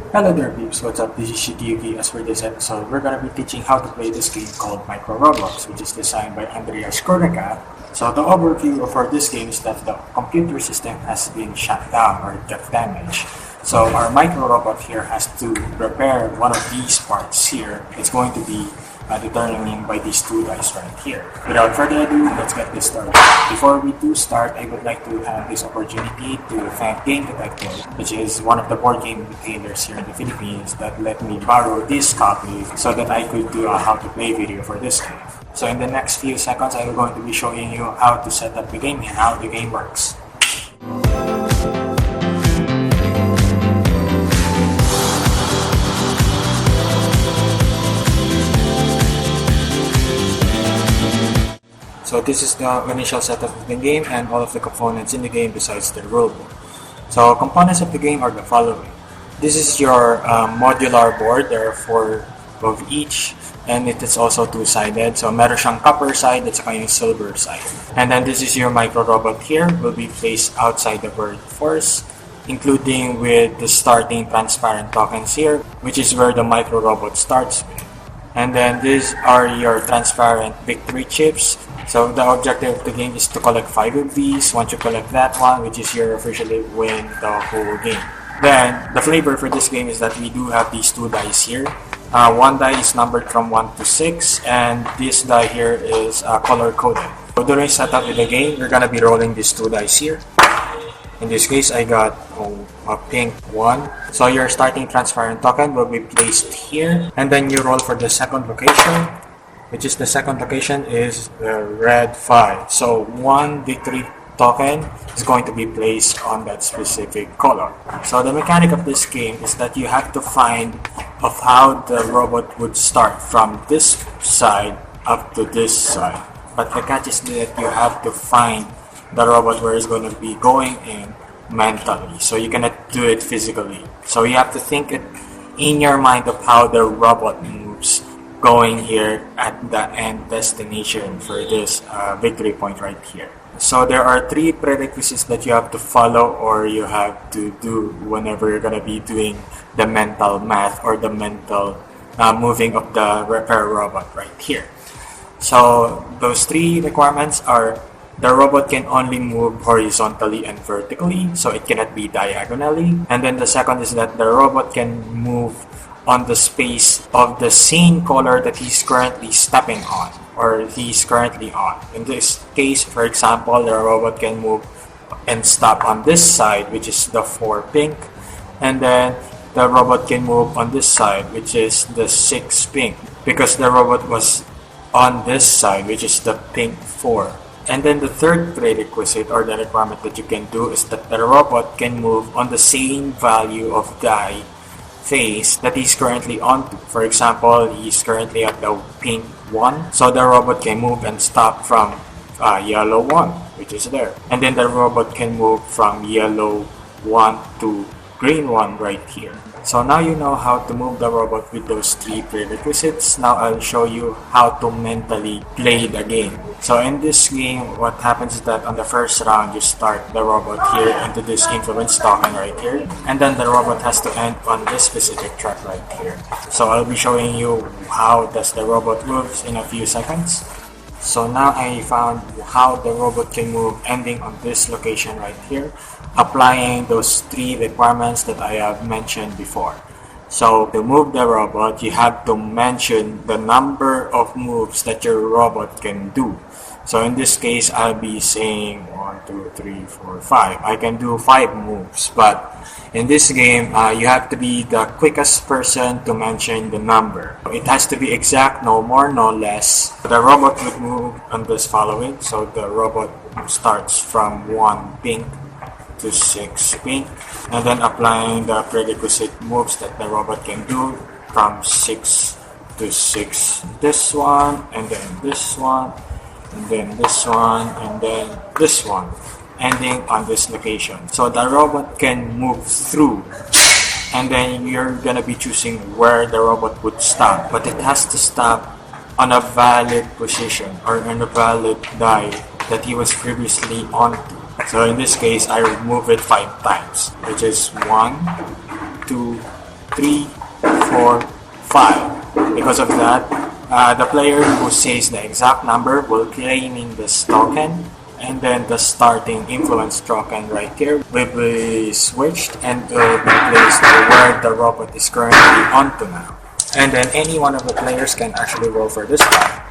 Hello there peeps, what's up? This is ShikiYuki. As for this episode, we're gonna be teaching how to play this game called microrobots, which is designed by Andreas Korneka. So the overview for this game is that the computer system has been shut down or got damaged. So our microrobot here has to repair one of these parts here. It's going to be determined by these two dice right here. Without further ado, let's get this started. Before we do start, I would like to have this opportunity to thank Game Detective, which is one of the board game retailers here in the Philippines, that let me borrow this copy so that I could do a how to play video for this game. So in the next few seconds, I'm going to be showing you how to set up the game and how the game works. So this is the initial setup of the game and all of the components in the game besides the rulebook. So components of the game are the following. This is your modular board. There are 4 of each, and it is also two-sided. So meron siyang copper side at saka yung silver side. And then this is your micro robot here. Will be placed outside the board first, including with the starting transparent tokens here, which is where the micro robot starts with. And then these are your transparent victory chips. So the objective of the game is to collect 5 of these. Once you collect that one, which is you officially win the whole game. Then the flavor for this game is that we do have these 2 dice here. One die is numbered from 1 to 6, and this die here is color coded. So during setup of the game, we're gonna be rolling these 2 dice here. In this case, I got a pink one. So your starting transparent token will be placed here, and then you roll for the second location, which is the second location is the red 5. So one victory token is going to be placed on that specific color. So the mechanic of this game is that you have to find of how the robot would start from this side up to this side. But the catch is that you have to find the robot where it's going to be going in mentally. So you cannot do it physically. So you have to think it in your mind of how the robot moves going here at the end destination for this victory point right here. So there are 3 prerequisites that you have to follow or you have to do whenever you're going to be doing the mental math or the mental moving of the repair robot right here. So those 3 requirements are: the robot can only move horizontally and vertically, so it cannot be diagonally. And then the second is that the robot can move on the space of the same color that he's currently stepping on or he's currently on. In this case, for example, the robot can move and stop on this side, which is the 4 pink, and then the robot can move on this side, which is the 6 pink, because the robot was on this side, which is the pink 4. And then the third prerequisite or the requirement that you can do is that the robot can move on the same value of die face that he's currently on to. For example, he's currently at the pink 1, so the robot can move and stop from yellow 1, which is there. And then the robot can move from yellow 1 to green 1 right here. So now you know how to move the robot with those 3 prerequisites. Now I'll show you how to mentally play the game. So in this game, what happens is that on the first round, you start the robot here into this influence token right here. And then the robot has to end on this specific track right here. So I'll be showing you how does the robot moves in a few seconds. So now I found how the robot can move ending on this location right here, applying those 3 requirements that I have mentioned before. So to move the robot, you have to mention the number of moves that your robot can do. So in this case, I'll be saying 1, 2, 3, 4, 5. I can do 5 moves, but in this game, you have to be the quickest person to mention the number. It has to be exact, no more, no less. The robot would move on this following. So the robot starts from 1 pink to 6 pink, and then applying the prerequisite moves that the robot can do from 6 to 6. This one, and then this one, and then this one, and then this one, ending on this location. So the robot can move through, and then you're gonna be choosing where the robot would stop, but it has to stop on a valid position or on a valid die that he was previously on to. So in this case, I remove it 5 times, which is 1, 2, 3, 4, 5. Because of that, the player who says the exact number will claiming this token, and then the starting influence token right here will be switched and will be placed where the robot is currently onto now. And then any one of the players can actually roll for this die.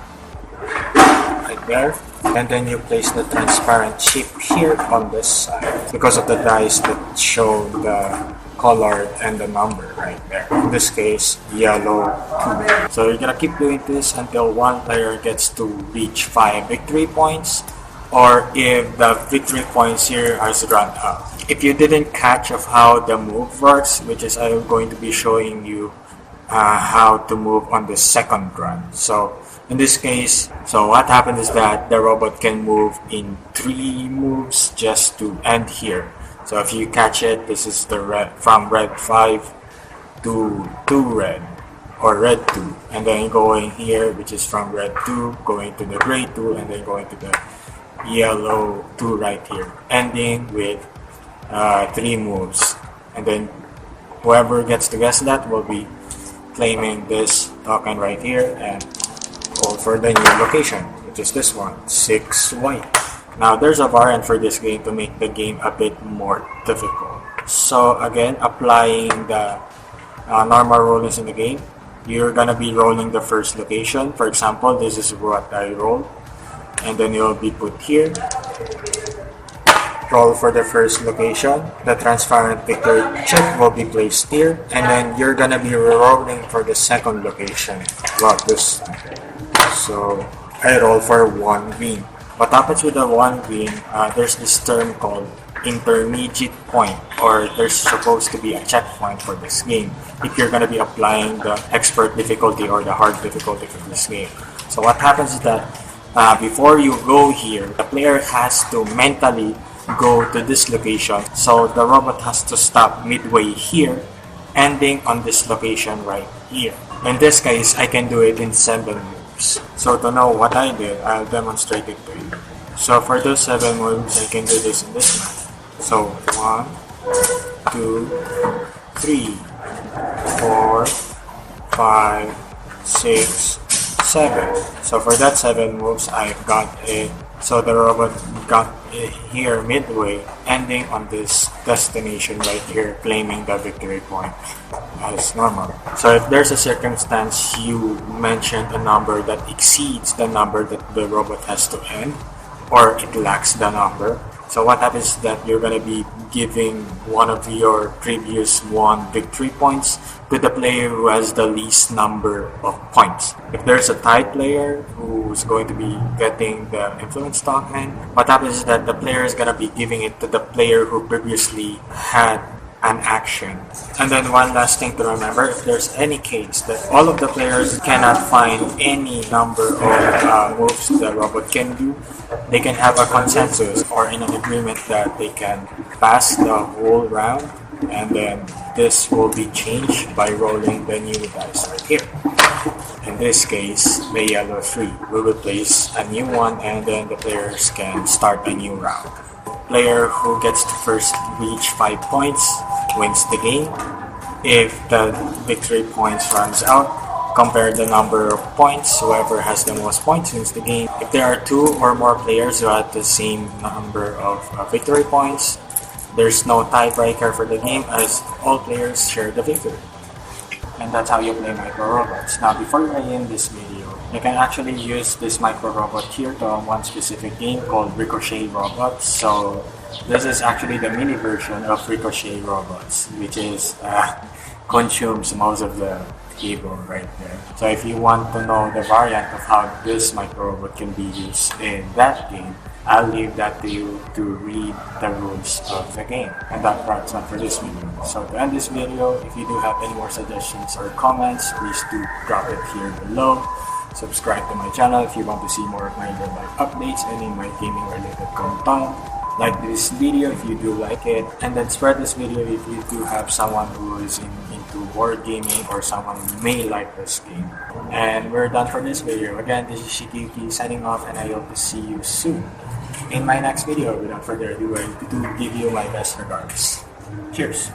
Right there. And then you place the transparent chip here on this side because of the dice that show the color and the number right there. In this case, yellow 2. So you're gonna keep doing this until one player gets to reach 5 victory points, or if the victory points here has run out. If you didn't catch of how the move works, which is I'm going to be showing you how to move on the second run. So in this case, so what happened is that the robot can move in 3 moves just to end here. So if you catch it, this is the red from red 5 to 2 red, or red 2, and then going here, which is from red 2 going to the gray 2, and then going to the yellow 2 right here, ending with 3 moves. And then whoever gets to guess that will be claiming this token right here and go for the new location, which is this one, 6 white. Now there's a variant for this game to make the game a bit more difficult. So again, applying the normal rulings in the game, you're gonna be rolling the first location. For example, this is what I rolled, and then you'll be put here. Roll for the first location. The transparent victory chip will be placed here, and then you're gonna be rolling for the second location. About this. So I roll for 1 green. What happens with the 1 green? There's this term called intermediate point, or there's supposed to be a checkpoint for this game if you're gonna be applying the expert difficulty or the hard difficulty for this game. So what happens is that before you go here, the player has to mentally go to this location. So the robot has to stop midway here, ending on this location right here. In this case, I can do it in 7 moves. So to know what I did, I'll demonstrate it to you. So for those 7 moves, I can do this in this map. So 1, 2, 3, 4, 5, 6, 7. So for that 7 moves, I got it. So the robot got it here midway, ending on this destination right here, claiming the victory point as normal. So if there's a circumstance you mentioned a number that exceeds the number that the robot has to end, or it lacks the number, so what happens is that you're going to be giving one of your previous 1 victory points to the player who has the least number of points. If there's a tie player who's going to be getting the influence token, what happens is that the player is going to be giving it to the player who previously had an action. And then one last thing to remember, if there's any case that all of the players cannot find any number of moves the robot can do, they can have a consensus or in an agreement that they can pass the whole round, and then this will be changed by rolling the new dice right here. In this case, the yellow 3 will replace a new one, and then the players can start a new round. Player who gets to first reach 5 points wins the game. If the victory points runs out, compare the number of points. Whoever has the most points wins the game. If there are 2 or more players who have the same number of victory points, there's no tiebreaker for the game as all players share the victory. And that's how you play microrobots. Now before I end this video, you can actually use this microrobot here to one specific game called Ricochet Robots. So this is actually the mini version of Ricochet Robots, which is consumes most of the cable right there. So if you want to know the variant of how this microrobot can be used in that game, I'll leave that to you to read the rules of the game. And that wraps up for this video. So to end this video, if you do have any more suggestions or comments, please do drop it here below. Subscribe to my channel if you want to see more of my real life updates and in my gaming related content. Like this video if you do like it, and then spread this video if you do have someone who is into board gaming or someone who may like this game. And we're done for this video. Again, this is ShikiYuki signing off, and I hope to see you soon in my next video. Without further ado, I do give you my best regards. Cheers!